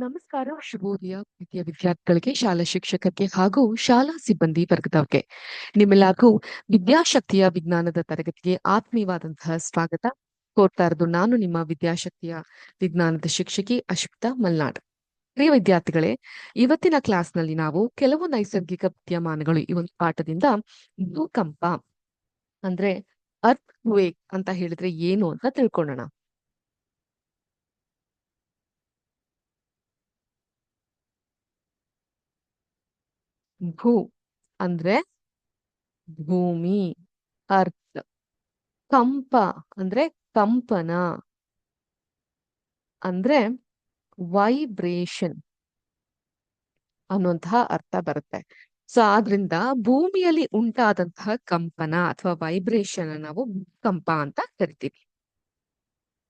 ನಮಸ್ಕಾರ, ಶುಭೋದಯ ಪ್ರೀತಿಯ ವಿದ್ಯಾರ್ಥಿಗಳಿಗೆ, ಶಾಲಾ ಶಿಕ್ಷಕರಿಗೆ ಹಾಗೂ ಶಾಲಾ ಸಿಬ್ಬಂದಿ ವರ್ಗದವರಿಗೆ ನಿಮ್ಮೆಲ್ಲರಿಗೂ ವಿದ್ಯಾಶಕ್ತಿಯ ವಿಜ್ಞಾನದ ತರಗತಿಗೆ ಆತ್ಮೀಯವಾದಂತಹ ಸ್ವಾಗತ ಕೋರ್ತಾ ಇರೋದು. ನಾನು ನಿಮ್ಮ ವಿದ್ಯಾಶಕ್ತಿಯ ವಿಜ್ಞಾನದ ಶಿಕ್ಷಕಿ ಅಶ್ವಿತಾ ಮಲ್ನಾಡ್. ಪ್ರಿಯ ವಿದ್ಯಾರ್ಥಿಗಳೇ, ಇವತ್ತಿನ ಕ್ಲಾಸ್ನಲ್ಲಿ ನಾವು ಕೆಲವು ನೈಸರ್ಗಿಕ ವಿದ್ಯಮಾನಗಳು ಈ ಒಂದು ಪಾಠದಿಂದ ಭೂಕಂಪ ಅಂದ್ರೆ ಅರ್ತ್ ವೇಕ್ ಅಂತ ಹೇಳಿದ್ರೆ ಏನು ಅಂತ ತಿಳ್ಕೊಳ್ಳೋಣ. ಭೂ ಅಂದ್ರೆ ಭೂಮಿ, ಅರ್ತ್. ಕಂಪ ಅಂದ್ರೆ ಕಂಪನ ಅಂದ್ರೆ ವೈಬ್ರೇಷನ್ ಅನ್ನುವಂತಹ ಅರ್ಥ ಬರುತ್ತೆ. ಸೊ ಆದ್ರಿಂದ ಭೂಮಿಯಲ್ಲಿ ಉಂಟಾದಂತಹ ಕಂಪನ ಅಥವಾ ವೈಬ್ರೇಷನ್ ನಾವು ಭೂಕಂಪ ಅಂತ ಕರಿತೀವಿ.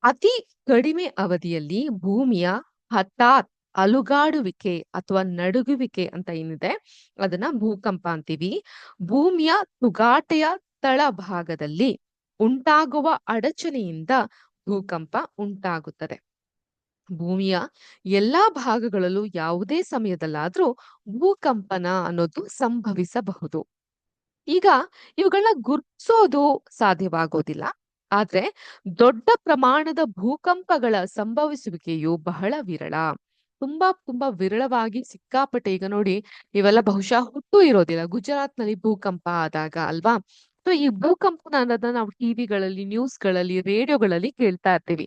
ಅತಿ ಕಡಿಮೆ ಅವಧಿಯಲ್ಲಿ ಭೂಮಿಯ ಹಠಾತ್ ಅಲುಗಾಡುವಿಕೆ ಅಥವಾ ನಡುಗುವಿಕೆ ಅಂತ ಏನಿದೆ ಅದನ್ನ ಭೂಕಂಪ ಅಂತೀವಿ. ಭೂಮಿಯ ತುಗಾಟೆಯ ತಳಭಾಗದಲ್ಲಿ ಉಂಟಾಗುವ ಅಡಚಣೆಯಿಂದ ಭೂಕಂಪ ಉಂಟಾಗುತ್ತದೆ. ಭೂಮಿಯ ಎಲ್ಲಾ ಭಾಗಗಳಲ್ಲೂ ಯಾವುದೇ ಸಮಯದಲ್ಲಾದ್ರೂ ಭೂಕಂಪನ ಅನ್ನೋದು ಸಂಭವಿಸಬಹುದು. ಈಗ ಇವುಗಳನ್ನ ಗುರುತಿಸೋದು ಸಾಧ್ಯವಾಗೋದಿಲ್ಲ. ಆದ್ರೆ ದೊಡ್ಡ ಪ್ರಮಾಣದ ಭೂಕಂಪಗಳ ಸಂಭವಿಸುವಿಕೆಯು ಬಹಳ ವಿರಳ. ತುಂಬಾ ವಿರಳವಾಗಿ ಸಿಕ್ಕಾಪಟ್ಟೆ. ಈಗ ನೋಡಿ, ಇವೆಲ್ಲ ಬಹುಶಃ ಹುಟ್ಟು ಇರೋದಿಲ್ಲ. ಗುಜರಾತ್ನಲ್ಲಿ ಭೂಕಂಪ ಆದಾಗ ಅಲ್ವಾ? ಸೊ ಈ ಭೂಕಂಪನ ಅನ್ನೋದನ್ನ ನಾವು ಟಿವಿಗಳಲ್ಲಿ, ನ್ಯೂಸ್ಗಳಲ್ಲಿ, ರೇಡಿಯೋಗಳಲ್ಲಿ ಕೇಳ್ತಾ ಇರ್ತೀವಿ.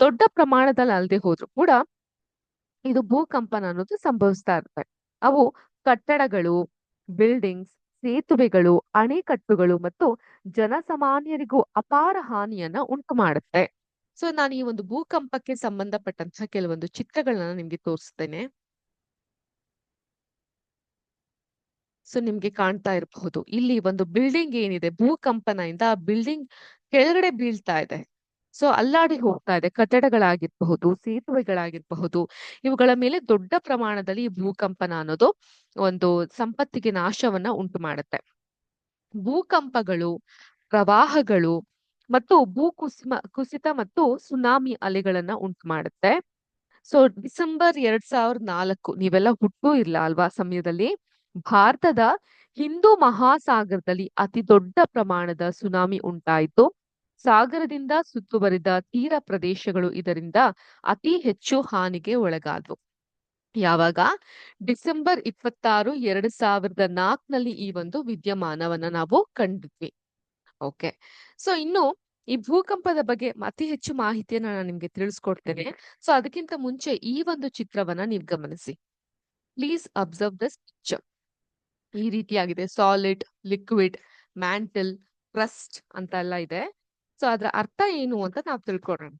ದೊಡ್ಡ ಪ್ರಮಾಣದಲ್ಲಿ ಅಲ್ಲದೆ ಹೋದ್ರು ಕೂಡ ಇದು ಭೂಕಂಪನ ಅನ್ನೋದು ಸಂಭವಿಸ್ತಾ ಇರುತ್ತೆ. ಅವು ಕಟ್ಟಡಗಳು, ಬಿಲ್ಡಿಂಗ್ಸ್, ಸೇತುವೆಗಳು, ಅಣೆಕಟ್ಟುಗಳು ಮತ್ತು ಜನಸಾಮಾನ್ಯರಿಗೂ ಅಪಾರ ಹಾನಿಯನ್ನ ಉಂಟು ಮಾಡುತ್ತೆ. ಸೊ ನಾನು ಈ ಒಂದು ಭೂಕಂಪಕ್ಕೆ ಸಂಬಂಧಪಟ್ಟಂತಹ ಕೆಲವೊಂದು ಚಿತ್ರಗಳನ್ನ ನಿಮ್ಗೆ ತೋರಿಸ್ತೇನೆ. ಸೊ ನಿಮ್ಗೆ ಕಾಣ್ತಾ ಇರಬಹುದು, ಇಲ್ಲಿ ಒಂದು ಬಿಲ್ಡಿಂಗ್ ಏನಿದೆ, ಭೂಕಂಪನದಿಂದ ಆ ಬಿಲ್ಡಿಂಗ್ ಕೆಳಗಡೆ ಬೀಳ್ತಾ ಇದೆ. ಸೊ ಅಲ್ಲಾಡಿ ಹೋಗ್ತಾ ಇದೆ. ಕಟ್ಟಡಗಳಾಗಿರಬಹುದು, ಸೇತುವೆಗಳಾಗಿರಬಹುದು, ಇವುಗಳ ಮೇಲೆ ದೊಡ್ಡ ಪ್ರಮಾಣದಲ್ಲಿ ಈ ಭೂಕಂಪನ ಅನ್ನೋದು ಒಂದು ಸಂಪತ್ತಿಗೆ ನಾಶವನ್ನ ಉಂಟು ಮಾಡುತ್ತೆ. ಭೂಕಂಪಗಳು, ಪ್ರವಾಹಗಳು ಮತ್ತು ಕುಸಿತ ಮತ್ತು ಸುನಾಮಿ ಅಲೆಗಳನ್ನ ಉಂಟು ಮಾಡುತ್ತೆ. ಸೊ ಡಿಸೆಂಬರ್ 2004, ನೀವೆಲ್ಲ ಹುಟ್ಟೂ ಇಲ್ಲ ಅಲ್ವಾ ಸಮಯದಲ್ಲಿ, ಭಾರತದ ಹಿಂದೂ ಮಹಾಸಾಗರದಲ್ಲಿ ಅತಿ ದೊಡ್ಡ ಪ್ರಮಾಣದ ಸುನಾಮಿ ಉಂಟಾಯಿತು. ಸಾಗರದಿಂದ ಸುತ್ತುವರಿದ ತೀರ ಪ್ರದೇಶಗಳು ಇದರಿಂದ ಅತಿ ಹೆಚ್ಚು ಹಾನಿಗೆ ಒಳಗಾದವು. ಯಾವಾಗ? ಡಿಸೆಂಬರ್ 26, 2004ನಲ್ಲಿ ಈ ಒಂದು ವಿದ್ಯಮಾನವನ್ನ ನಾವು ಕಂಡಿದ್ವಿ. ಓಕೆ. ಸೊ ಇನ್ನು ಈ ಭೂಕಂಪದ ಬಗ್ಗೆ ಅತಿ ಹೆಚ್ಚು ಮಾಹಿತಿಯನ್ನ ನಾನು ನಿಮ್ಗೆ ತಿಳಿಸ್ಕೊಡ್ತೇನೆ. ಸೊ ಅದಕ್ಕಿಂತ ಮುಂಚೆ ಈ ಒಂದು ಚಿತ್ರವನ್ನ ನೀವು ಗಮನಿಸಿ. Please observe this picture. ಈ ರೀತಿಯಾಗಿದೆ. ಸಾಲಿಡ್, ಲಿಕ್ವಿಡ್, ಮ್ಯಾಂಟಲ್, ಕ್ರಸ್ಟ್ ಅಂತ ಎಲ್ಲ ಇದೆ. ಸೊ ಅದರ ಅರ್ಥ ಏನು ಅಂತ ನಾವು ತಿಳ್ಕೊಳ್ಳೋಣ.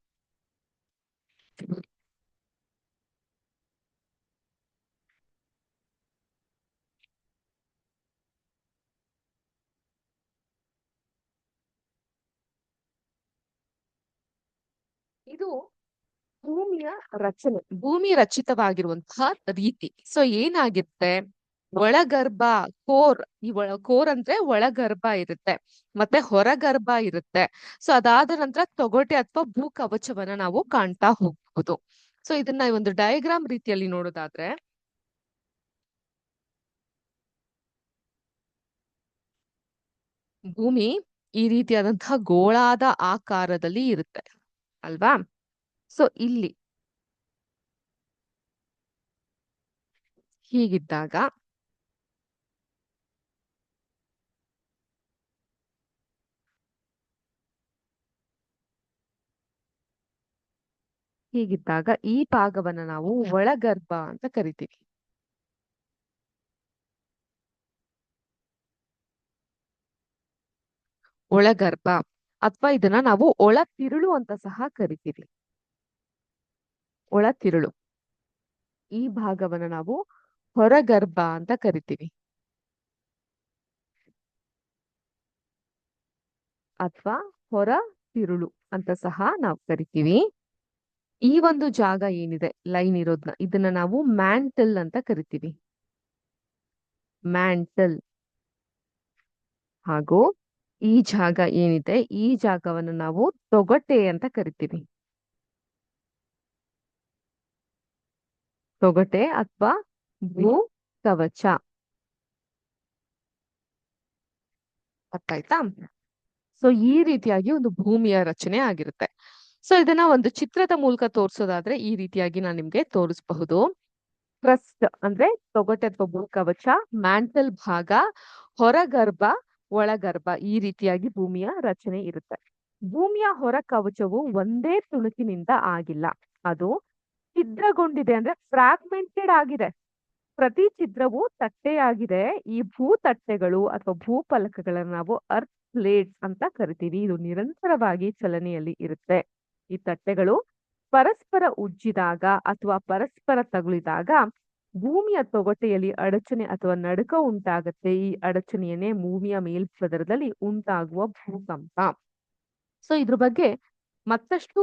ಇದು ಭೂಮಿಯ ರಚನೆ, ಭೂಮಿ ರಚಿತವಾಗಿರುವಂತಹ ರೀತಿ. ಸೊ ಏನಾಗಿರುತ್ತೆ, ಒಳಗರ್ಭ, ಕೋರ್, ಕೋರ್ ಅಂದ್ರೆ ಒಳಗರ್ಭ ಇರುತ್ತೆ, ಮತ್ತೆ ಹೊರಗರ್ಭ ಇರುತ್ತೆ. ಸೊ ಅದಾದ ನಂತರ ತೊಗಟೆ ಅಥವಾ ಭೂ ಕವಚವನ್ನ ನಾವು ಕಾಣ್ತಾ ಹೋಗ್ಬಹುದು. ಸೊ ಇದನ್ನ ಒಂದು ಡಯಾಗ್ರಾಮ್ ರೀತಿಯಲ್ಲಿ ನೋಡೋದಾದ್ರೆ, ಭೂಮಿ ಈ ರೀತಿಯಾದಂತಹ ಗೋಳಾದ ಆಕಾರದಲ್ಲಿ ಇರುತ್ತೆ ಅಲ್ವಾ? ಸೊ ಇಲ್ಲಿ ಹೀಗಿದ್ದಾಗ ಈ ಭಾಗವನ್ನ ನಾವು ಒಳಗರ್ಭ ಅಂತ ಕರಿತೀವಿ. ಒಳಗರ್ಭ ಅಥವಾ ಇದನ್ನ ನಾವು ಒಳತಿರುಳು ಅಂತ ಸಹ ಕರಿತೀವಿ. ಒಳತಿರುಳು ಈ ಭಾಗವನ್ನ ನಾವು ಹೊರಗರ್ಭ ಅಂತ ಕರಿತೀವಿ, ಅಥವಾ ಹೊರ ತಿರುಳು ಅಂತ ಸಹ ನಾವು ಕರಿತೀವಿ. ಈ ಒಂದು ಜಾಗ ಏನಿದೆ, ಲೈನ್ ಇರೋದ್ನ, ಇದನ್ನ ನಾವು ಮ್ಯಾಂಟಲ್ ಅಂತ ಕರಿತೀವಿ. ಮ್ಯಾಂಟಲ್. ಹಾಗೂ ಈ ಜಾಗ ಏನಿದೆ, ಈ ಜಾಗವನ್ನು ನಾವು ತೊಗಟೆ ಅಂತ ಕರಿತೀವಿ. ತೊಗಟೆ ಅಥವಾ ಭೂ ಕವಚ. ಅರ್ಥ ಆಯ್ತಾ? ಸೊ ಈ ರೀತಿಯಾಗಿ ಒಂದು ಭೂಮಿಯ ರಚನೆ ಆಗಿರುತ್ತೆ. ಸೊ ಇದನ್ನ ಒಂದು ಚಿತ್ರದ ಮೂಲಕ ತೋರಿಸೋದಾದ್ರೆ ಈ ರೀತಿಯಾಗಿ ನಾನು ನಿಮ್ಗೆ ತೋರಿಸಬಹುದು. ಕ್ರಸ್ಟ್ ಅಂದ್ರೆ ತೊಗಟೆ ಅಥವಾ ಭೂಕವಚ, ಮ್ಯಾಂಟಲ್ ಭಾಗ, ಹೊರಗರ್ಭ, ಒಳಗರ್ಭ, ಈ ರೀತಿಯಾಗಿ ಭೂಮಿಯ ರಚನೆ ಇರುತ್ತೆ. ಭೂಮಿಯ ಹೊರ ಕವಚವು ಒಂದೇ ತುಣುಕಿನಿಂದ ಆಗಿಲ್ಲ, ಅದು ಛಿದ್ರಗೊಂಡಿದೆ, ಅಂದ್ರೆ ಫ್ರಾಗ್ಮೆಂಟೆಡ್ ಆಗಿದೆ. ಪ್ರತಿ ಛಿದ್ರವು ತಟ್ಟೆಯಾಗಿದೆ. ಈ ಭೂತಟ್ಟೆಗಳು ಅಥವಾ ಭೂಫಲಕಗಳನ್ನ ನಾವು ಅರ್ತ್ ಪ್ಲೇಟ್ಸ್ ಅಂತ ಕರಿತೀವಿ. ಇದು ನಿರಂತರವಾಗಿ ಚಲನೆಯಲ್ಲಿ ಇರುತ್ತೆ. ಈ ತಟ್ಟೆಗಳು ಪರಸ್ಪರ ಉಜ್ಜಿದಾಗ ಅಥವಾ ಪರಸ್ಪರ ತಗುಲಿದಾಗ ಭೂಮಿಯ ತೊಗಟೆಯಲ್ಲಿ ಅಡಚಣೆ ಅಥವಾ ನಡುಕ ಉಂಟಾಗತ್ತೆ. ಈ ಅಡಚಣೆಯನ್ನೇ ಭೂಮಿಯ ಮೇಲ್ಪದರದಲ್ಲಿ ಉಂಟಾಗುವ ಭೂಕಂಪ. ಸೊ ಇದ್ರ ಬಗ್ಗೆ ಮತ್ತಷ್ಟು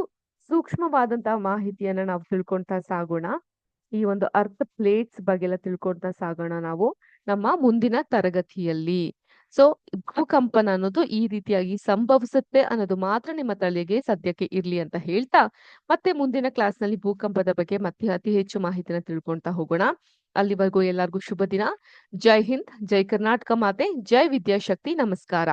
ಸೂಕ್ಷ್ಮವಾದಂತಹ ಮಾಹಿತಿಯನ್ನ ನಾವು ತಿಳ್ಕೊಂತಾ ಸಾಗೋಣ. ಈ ಒಂದು ಅರ್ತ್ ಪ್ಲೇಟ್ಸ್ ಬಗ್ಗೆ ಎಲ್ಲ ತಿಳ್ಕೊಂತಾ ಸಾಗೋಣ ನಾವು ನಮ್ಮ ಮುಂದಿನ ತರಗತಿಯಲ್ಲಿ. ಸೊ ಭೂಕಂಪನ ಅನ್ನೋದು ಈ ರೀತಿಯಾಗಿ ಸಂಭವಿಸುತ್ತೆ ಅನ್ನೋದು ಮಾತ್ರ ನಿಮ್ಮ ತಲೆಗೆ ಸದ್ಯಕ್ಕೆ ಇರ್ಲಿ ಅಂತ ಹೇಳ್ತಾ, ಮತ್ತೆ ಮುಂದಿನ ಕ್ಲಾಸ್ ನಲ್ಲಿ ಭೂಕಂಪದ ಬಗ್ಗೆ ಮತ್ತೆ ಅತಿ ಹೆಚ್ಚು ಮಾಹಿತಿನ ತಿಳ್ಕೊಂತಾ ಹೋಗೋಣ. ಅಲ್ಲಿವರೆಗೂ ಎಲ್ಲರಿಗೂ ಶುಭ ದಿನ. ಜೈ ಹಿಂದ್, ಜೈ ಕರ್ನಾಟಕ ಮಾತೆ, ಜೈ ವಿದ್ಯಾಶಕ್ತಿ. ನಮಸ್ಕಾರ.